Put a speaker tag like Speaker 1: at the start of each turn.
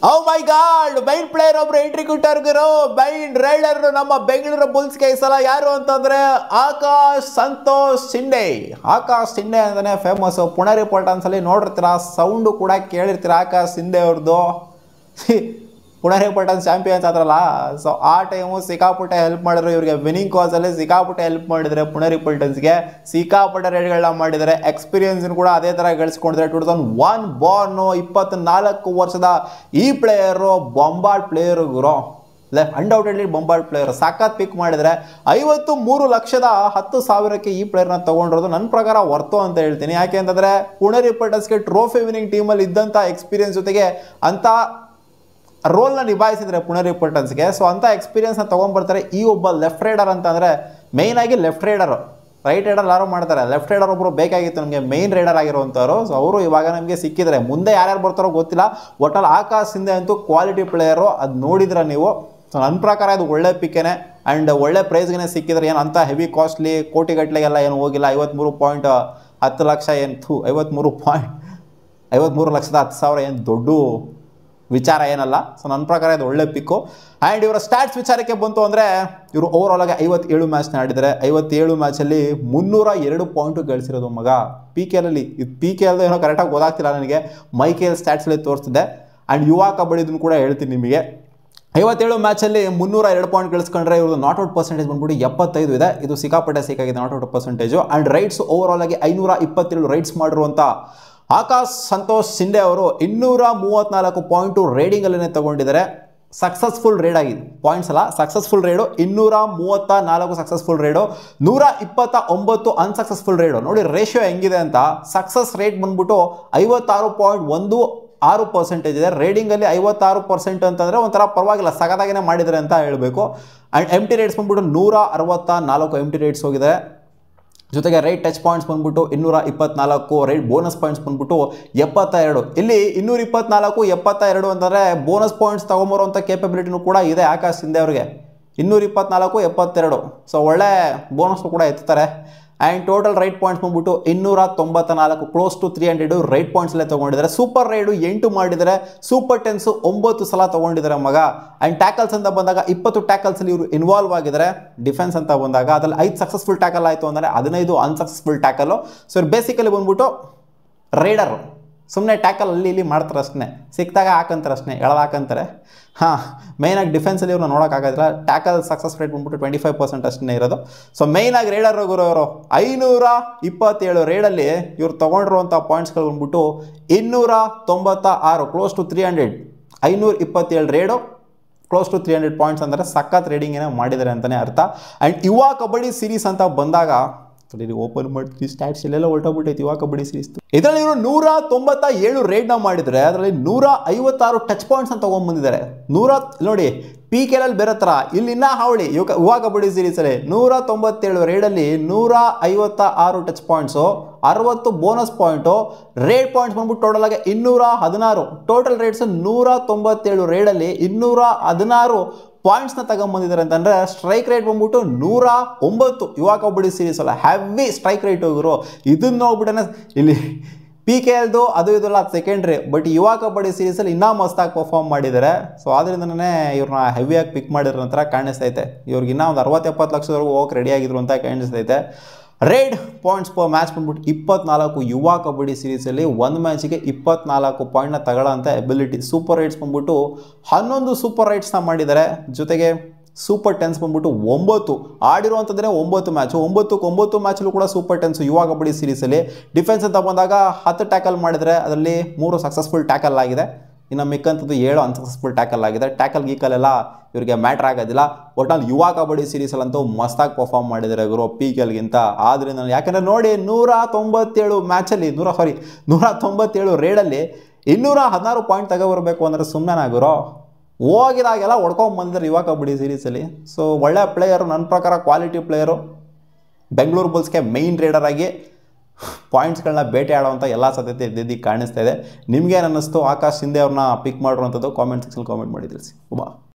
Speaker 1: ಓ ಮೈ god, main player ಒಬ್ರು entry ಕೊಟ್ಟರು. Main rider ನಮ್ಮ ಬೆಂಗಳೂರು ಬುಲ್ಸ್ಗೆ ಈ ಸಲ ಯಾರು ಅಂತಂದ್ರೆ ಆಕಾಶ್ ಸಂತೋಷ್ ಶಿಂಡೆ. ಆಕಾಶ್ ಶಿಂಡೆ ಅಂತಾನೆ ಫೇಮಸ್. ಪುಣೆ ಪಲ್ಟನ್ಸ್ ಅಲ್ಲಿ ನೋಡಿರ್ತೀರಾ, ಸೌಂಡು ಕೂಡ ಕೇಳಿರ್ತೀರ ಆಕಾಶ್ ಶಿಂಡೆ ಅವ್ರದ್ದು. ಪುಣೆ ಪಲ್ಟನ್ಸ್ ಚಾಂಪಿಯನ್ಸ್ ಆದ್ರಲ್ಲ, ಸೊ ಆ ಟೈಮು ಸಿಕ್ಕಾಪಟ್ಟೆ ಹೆಲ್ಪ್ ಮಾಡಿದ್ರು ಇವರಿಗೆ. ವಿನಿಂಗ್ ಕಾಸಲ್ಲಿ ಸಿಕ್ಕಾಪಟ್ಟೆ ಹೆಲ್ಪ್ ಮಾಡಿದರೆ ಪುಣೆ ಪಲ್ಟನ್ಸ್ಗೆ, ಸಿಕ್ಕಾಪಟ್ಟೆ ರೇಡ್ಗಳನ್ನ ಮಾಡಿದ್ದಾರೆ. ಎಕ್ಸ್ಪೀರಿಯನ್ಸ್ ಕೂಡ ಅದೇ ಥರ ಗಳಿಸ್ಕೊಂಡಿದ್ದಾರೆ. 2001 ಬಾರ್ನು, 24 ವರ್ಷದ ಈ ಪ್ಲೇಯರು ಬೊಂಬಾರ್ಡ್ ಪ್ಲೇಯರು ಗುರು. ಅನ್ಡೌಟೆಡ್ಲಿ ಬೊಂಬಾರ್ಡ್ ಪ್ಲೇಯರ್. ಸಖತ್ ಪಿಕ್ ಮಾಡಿದರೆ 53,10,000ಕ್ಕೆ ಈ ಪ್ಲೇಯರ್ನ ತೊಗೊಂಡಿರೋದು ನನ್ನ ಪ್ರಕಾರ ವರ್ತು ಅಂತ ಹೇಳ್ತೀನಿ. ಯಾಕೆ ಅಂತಂದರೆ ಪುಣೆ ಪಲ್ಟನ್ಸ್ಗೆ ಟ್ರೋಫಿ ವಿನಿಂಗ್ ಟೀಮಲ್ಲಿ ಇದ್ದಂಥ ಎಕ್ಸ್ಪೀರಿಯನ್ಸ್ ಜೊತೆಗೆ ಅಂಥ ರೋಲ್ನ ನಿಭಾಯಿಸಿದರೆ ಪುಣೆ ಪಲ್ಟನ್ಸ್ಗೆ. ಸೊ ಅಂಥ ಎಕ್ಸ್ಪೀರಿಯನ್ಸ್ನ ತೊಗೊಂಡ್ಬರ್ತಾರೆ. ಈ ಒಬ್ಬ ಲೆಫ್ಟ್ ರೈಡರ್ ಅಂತಂದರೆ ಮೇಯ್ನಾಗಿ ಲೆಫ್ಟ್ ರೈಡರು, ರೈಟ್ ರೈಡರ್ ಯಾರು ಮಾಡ್ತಾರೆ, ಲೆಫ್ಟ್ ರೈಡರ್ ಒಬ್ಬರು ಬೇಕಾಗಿತ್ತು ನಮಗೆ, ಮೇಯ್ನ್ ರೈಡರ್ ಆಗಿರುವಂಥವ್ರು. ಸೊ ಅವರು ಇವಾಗ ನಮಗೆ ಸಿಕ್ಕಿದ್ದಾರೆ. ಮುಂದೆ ಯಾರ್ಯಾರು ಬರ್ತಾರೋ ಗೊತ್ತಿಲ್ಲ, ಒಟ್ಟಲ್ಲಿ ಆಕಾಶ್ ಶಿಂದೆ ಅಂತೂ ಕ್ವಾಲಿಟಿ ಪ್ಲೇಯರು. ಅದು ನೋಡಿದ್ರೆ ನೀವು. ಸೊ ನನ್ನ ಪ್ರಕಾರ ಇದು ಒಳ್ಳೆ ಪಿಕ್ಕೇನೆ ಆ್ಯಂಡ್ ಒಳ್ಳೆ ಪ್ರೈಸ್ಗೆ ಸಿಕ್ಕಿದ್ರೆ. ಏನು ಅಂಥ ಹೆವಿ ಕಾಸ್ಟ್ಲಿ ಕೋಟಿಗಟ್ಟಲೆಗೆಲ್ಲ ಏನು ಹೋಗಿಲ್ಲ. 53.10 ಲಕ್ಷ ಏನು 53,10,000 ಏನು ದೊಡ್ಡ ವಿಚಾರ ಏನಲ್ಲ. ಸೊ ನನ್ನ ಪ್ರಕಾರ ಇದು ಒಳ್ಳೆ ಪಿಕ್ಕು. ಆ್ಯಂಡ್ ಇವರ ಸ್ಟ್ಯಾಟ್ಸ್ ವಿಚಾರಕ್ಕೆ ಬಂತು ಅಂದರೆ ಇವರು ಓವರಾಲ್ ಆಗಿ 57 ಮ್ಯಾಚ್ನ ಆಡಿದ್ದಾರೆ. 57 ಮ್ಯಾಚಲ್ಲಿ 302 ಪಾಯಿಂಟು ಗಳಿಸಿರೋದು ಮಗ. ಪಿ ಕೆ ಎಲ್ ಇದು ಪಿ ಕೆ ಎಲ್ದು ಏನೋ ಕರೆಕ್ಟಾಗಿ ಗೊತ್ತಾಗ್ತಿಲ್ಲ ನನಗೆ, ಮೈ ಕೆ ಎಲ್ ಸ್ಟ್ಯಾಟ್ಸಲ್ಲಿ ತೋರಿಸ್ತಿದೆ. ಆ್ಯಂಡ್ ಯುವ ಕಬಡ್ಡಿದನ್ನು ಕೂಡ ಹೇಳ್ತೀನಿ ನಿಮಗೆ. 57 ಮ್ಯಾಚಲ್ಲಿ 302 ಪಾಯಿಂಟ್ ಗಳಿಸ್ಕೊಂಡ್ರೆ ಇವ್ರದ್ದು ನಾಟ್ ಔಟ್ ಪರ್ಸೆಂಟೇಜ್ ಬಂದ್ಬಿಟ್ಟು 75 ಇದೆ. ಇದು ಸಿಕ್ಕಾಪಟ್ಟೆ ಸಿಕ್ಕಾಗಿದೆ not out percentage. And raids overall ಆಗಿ 527 ರೈಡ್ಸ್ ಮಾಡಿರುವಂಥ ಆಕಾಶ್ ಸಂತೋಷ್ ಶಿಂಡೆ ಅವರು 234 ಪಾಯಿಂಟು ರೇಡಿಂಗಲ್ಲೇ ತಗೊಂಡಿದ್ದಾರೆ. ಸಕ್ಸಸ್ಫುಲ್ ರೇಡ್ ಆಗಿದೆ, ಪಾಯಿಂಟ್ಸ್ ಅಲ್ಲ, successful raid. 234 successful raid, 129 unsuccessful raid. ನೋಡಿ ರೇಷಿಯೋ ಹೆಂಗಿದೆ ಅಂತ. ಸಕ್ಸಸ್ ರೇಟ್ ಬಂದ್ಬಿಟ್ಟು 56.16% ಇದೆ. ರೇಡಿಂಗಲ್ಲಿ 56% ಅಂತಂದರೆ ಒಂಥರ ಪರವಾಗಿಲ್ಲ, ಸಗದಾಗಿನೇ ಮಾಡಿದ್ದಾರೆ ಅಂತ ಹೇಳಬೇಕು. ಆ್ಯಂಡ್ ಎಮ್ ಟಿ ರೇಟ್ಸ್ ಬಂದ್ಬಿಟ್ಟು 164 ಎಮ್ ಟಿ ರೇಟ್ಸ್ ಹೋಗಿದೆ. ಜೊತೆಗೆ ರೈಟ್ ಟಚ್ ಪಾಯಿಂಟ್ಸ್ ಬಂದ್ಬಿಟ್ಟು 224, ರೈಟ್ ಬೋನಸ್ ಪಾಯಿಂಟ್ಸ್ ಬಂದ್ಬಿಟ್ಟು 72. ಇಲ್ಲಿ 224, 72 ಅಂತಂದರೆ ಬೋನಸ್ ಪಾಯಿಂಟ್ಸ್ ತೊಗೊಂಬರುವಂಥ ಕೇಪಬಿಲಿಟಿನೂ ಕೂಡ ಇದೆ ಆಕಾಶ್ ಶಿಂದೆ ಅವ್ರಿಗೆ. 224, 72. ಸೊ ಒಳ್ಳೆ ಬೋನಸ್ ಕೂಡ ಎತ್ತಾರೆ. ಆ್ಯಂಡ್ ಟೋಟಲ್ ರೈಟ್ ಪಾಯಿಂಟ್ಸ್ ಬಂದ್ಬಿಟ್ಟು 294, ಕ್ಲೋಸ್ ಟು 300 ರೈಟ್ ಪಾಯಿಂಟ್ಸಲ್ಲೇ ತೊಗೊಂಡಿದ್ದಾರೆ. ಸೂಪರ್ ರೈಡು 8 ಮಾಡಿದ್ದಾರೆ. ಸೂಪರ್ ಟೆನ್ಸು 9 ಸಲ ತೊಗೊಂಡಿದ್ದಾರೆ ಮಗ. ಆ್ಯಂಡ್ ಟ್ಯಾಕಲ್ಸ್ ಅಂತ ಬಂದಾಗ 20 ಟ್ಯಾಕಲ್ಸಲ್ಲಿ ಇವರು ಇನ್ವಾಲ್ವ್ ಆಗಿದ್ದಾರೆ. ಡಿಫೆನ್ಸ್ ಅಂತ ಬಂದಾಗ ಅದರಲ್ಲಿ 5 ಸಕ್ಸಸ್ಫುಲ್ ಟ್ಯಾಕಲ್ ಆಯಿತು ಅಂದರೆ 15 ಅನ್ಸಕ್ಸಸ್ಫುಲ್ ಟ್ಯಾಕಲ್ಲು. ಸೊ ಇವ್ರು ಬೇಸಿಕಲಿ ಬಂದ್ಬಿಟ್ಟು ರೈಡರು, ಸುಮ್ಮನೆ ಟ್ಯಾಕಲ್ ಅಲ್ಲಿ ಇಲ್ಲಿ ಮಾಡ್ತಾರೆ ಅಷ್ಟೇ, ಸಿಕ್ಕಿದಾಗ ಹಾಕಂತಾರೆ ಅಷ್ಟೇ, ಎಳೆದು ಹಾಕಂತಾರೆ. ಮೇಯ್ನಾಗಿ ಡಿಫೆನ್ಸಲ್ಲಿ ಇವ್ರನ್ನ ನೋಡೋಕ್ಕಾಗೋದಿಲ್ಲ. ಟ್ಯಾಕಲ್ ಸಕ್ಸಸ್ ರೇಟ್ ಬಂದ್ಬಿಟ್ಟು 25% ಅಷ್ಟೇ ಇರೋದು. ಸೊ ಮೇಯ್ನಾಗಿ ರೈಡರ್ ಗುರು ಅವರು 527 ರೈಡಲ್ಲಿ ಇವ್ರು ತೊಗೊಂಡಿರುವಂಥ ಪಾಯಿಂಟ್ಸ್ಗಳು ಬಂದ್ಬಿಟ್ಟು 296, close to 300. 527 raid, close to 300 points ಅಂದರೆ ಸಖತ್ ರೇಡಿಂಗ್ ಏನೋ ಮಾಡಿದ್ದಾರೆ ಅಂತಲೇ ಅರ್ಥ. ಆ್ಯಂಡ್ ಯುವ ಕಬಡ್ಡಿ ಸೀರೀಸ್ ಅಂತ ಬಂದಾಗ ಓಪನ್ ಮಾಡ್ತೀವಿ, ಸ್ಟ್ಯಾಟ್ಸ್ ಎಲ್ಲೆಲ್ಲ ಹೊರಟೋಗ್ಬಿಟ್ಟೈತಿ ಯುವ ಕಬಡ್ಡಿ ಸೀರೀಸ್. ಇದರಲ್ಲಿ ಇವರು 197 ರೇಡ್ನ ಮಾಡಿದರೆ ಅದರಲ್ಲಿ 156 ಟಚ್ ಪಾಯಿಂಟ್ಸ್ ಅಂತ ತೊಗೊಂಡ್ಬಂದಿದ್ದಾರೆ. ನೋಡಿ ಪಿ ಕೆ ಎಲ್ ಬೇರೆ ಥರ, ಇಲ್ಲಿ ಇನ್ನೂ ಹಾವಳಿ ಯುವ ಕಬಡ್ಡಿ ಸೀರೀಸಲ್ಲಿ 197 ರೇಡಲ್ಲಿ 156 touch points, 60 bonus point, raid points ಬಂದ್ಬಿಟ್ಟು ಟೋಟಲ್ ಆಗಿ 216. ಟೋಟಲ್ ರೇಟ್ಸ್ 197 ರೇಡಲ್ಲಿ 216 ಪಾಯಿಂಟ್ಸ್ನ ತಗೊಂಬಂದಿದ್ದಾರೆ ಅಂತಂದರೆ ಸ್ಟ್ರೈಕ್ ರೇಟ್ ಬಂದ್ಬಿಟ್ಟು 109 ಯುವ ಕಬಡ್ಡಿ ಸೀರೀಸ್ ಅಲ್ಲ, ಹೆವಿ ಸ್ಟ್ರೈಕ್ ರೇಟ್ ಹೋಗಿರು. ಇದನ್ನು ನೋಡ್ಬಿಟ್ಟೆ ಇಲ್ಲಿ ಪಿ ಕೆ ಎಲ್ದು ಅದು ಇದೆಲ್ಲ ಸೆಕೆಂಡ್ರಿ, ಬಟ್ ಯುವ ಕಬಡ್ಡಿ ಸೀರೀಸಲ್ಲಿ ಇನ್ನೂ ಮಸ್ತಾಗಿ ಪರ್ಫಾರ್ಮ್ ಮಾಡಿದ್ದಾರೆ. ಸೊ ಆದ್ದರಿಂದನೇ ಇವ್ರನ್ನ ಹೆವಿಯಾಗಿ ಪಿಕ್ ಮಾಡಿರೋ ನಂತರ ಕಾಣಿಸ್ತೈತೆ. ಇವ್ರಿಗೆ ಇನ್ನೂ ಒಂದು 60-70 ಲಕ್ಷದವರೆಗೂ ಹೋಗಕ್ಕೆ ರೆಡಿ ಆಗಿದ್ರು ಅಂತ ಕಾಣಿಸ್ತೈತೆ. ರೇಡ್ ಪಾಯಿಂಟ್ಸ್ ಪರ್ ಮ್ಯಾಚ್ ಬಂದ್ಬಿಟ್ಟು 24 ಯುವ ಕಬಡ್ಡಿ ಸೀರೀಸಲ್ಲಿ ಒಂದು ಮ್ಯಾಚಿಗೆ 24 ಪಾಯಿಂಟ್ನ ತಗೊಳ್ಳೋಂಥ ಎಬಿಲಿಟಿ. ಸೂಪರ್ ರೈಡ್ಸ್ ಬಂದ್ಬಿಟ್ಟು 11 ಸೂಪರ್ ರೈಡ್ಸ್ನ ಮಾಡಿದ್ದಾರೆ. ಜೊತೆಗೆ ಸೂಪರ್ ಟೆನ್ಸ್ ಬಂದ್ಬಿಟ್ಟು 9 ಆಡಿರುವಂಥದ್ದೇ 9 ಮ್ಯಾಚು, 9 ಮ್ಯಾಚಲ್ಲೂ ಕೂಡ ಸೂಪರ್ ಟೆನ್ಸು ಯುವ ಕಬಡ್ಡಿ ಸೀರೀಸಲ್ಲಿ. ಡಿಫೆನ್ಸ್ ಅಂತ ಬಂದಾಗ 10 ಟ್ಯಾಕಲ್ ಮಾಡಿದರೆ ಅದರಲ್ಲಿ 3 ಸಕ್ಸಸ್ಫುಲ್ ಟ್ಯಾಕಲ್ ಆಗಿದೆ, ಇನ್ನು ಮಿಕ್ಕಂಥದ್ದು 7 ಅನ್ಸಕ್ಸಸ್ಫುಲ್ ಟ್ಯಾಕಲ್ ಆಗಿದೆ. ಟ್ಯಾಕಲ್ ಗೀಕಲೆಲ್ಲ ಇವರಿಗೆ ಮ್ಯಾಟ್ರ್ ಆಗೋದಿಲ್ಲ. ಒಟ್ನಲ್ಲಿ ಯುವ ಕಬಡ್ಡಿ ಸೀರೀಸಲ್ಲಂತೂ ಮಸ್ತಾಗಿ ಪರ್ಫಾರ್ಮ್ ಮಾಡಿದ್ದಾರೆ ಇವರು ಪಿ ಕೆ ಎಲ್ಗಿಂತ. ಆದ್ದರಿಂದ ಯಾಕೆಂದರೆ ನೋಡಿ 197 ಮ್ಯಾಚಲ್ಲಿ 197 ರೇಡಲ್ಲಿ 216 ಪಾಯಿಂಟ್ ತಗೊಬರಬೇಕು ಅಂದರೆ ಸುಮ್ಮನೆ ಆಗಿರೋ ಹೋಗಿದಾಗೆಲ್ಲ ಹೊಡ್ಕೊಂಬಂದಿದ್ದಾರೆ ಯುವ ಕಬಡ್ಡಿ ಸೀರೀಸಲ್ಲಿ. ಸೊ ಒಳ್ಳೆ ಪ್ಲೇಯರು, ನನ್ನ ಪ್ರಕಾರ ಕ್ವಾಲಿಟಿ ಪ್ಲೇಯರು. ಬೆಂಗಳೂರು ಬುಲ್ಸ್ಗೆ ಮೇಯ್ನ್ ರೈಡರ್ ಆಗಿ ಪಾಯಿಂಟ್ಸ್ಗಳನ್ನ ಬೇಟೆ ಆಡುವಂಥ ಎಲ್ಲ ಸಾಧ್ಯತೆ ಇದ್ದಿದ್ದು ಕಾಣಿಸ್ತಾ ಇದೆ. ನಿಮಗೇನು ಅನ್ನಿಸ್ತು ಆಕಾಶ್ ಶಿಂದೆ ಅವ್ರನ್ನ ಪಿಕ್ ಮಾಡಿರುವಂಥದ್ದು ಕಾಮೆಂಟ್ ಸೆಕ್ಷನ್ ಕಾಮೆಂಟ್ ಮಾಡಿ ತಿಳಿಸಿ.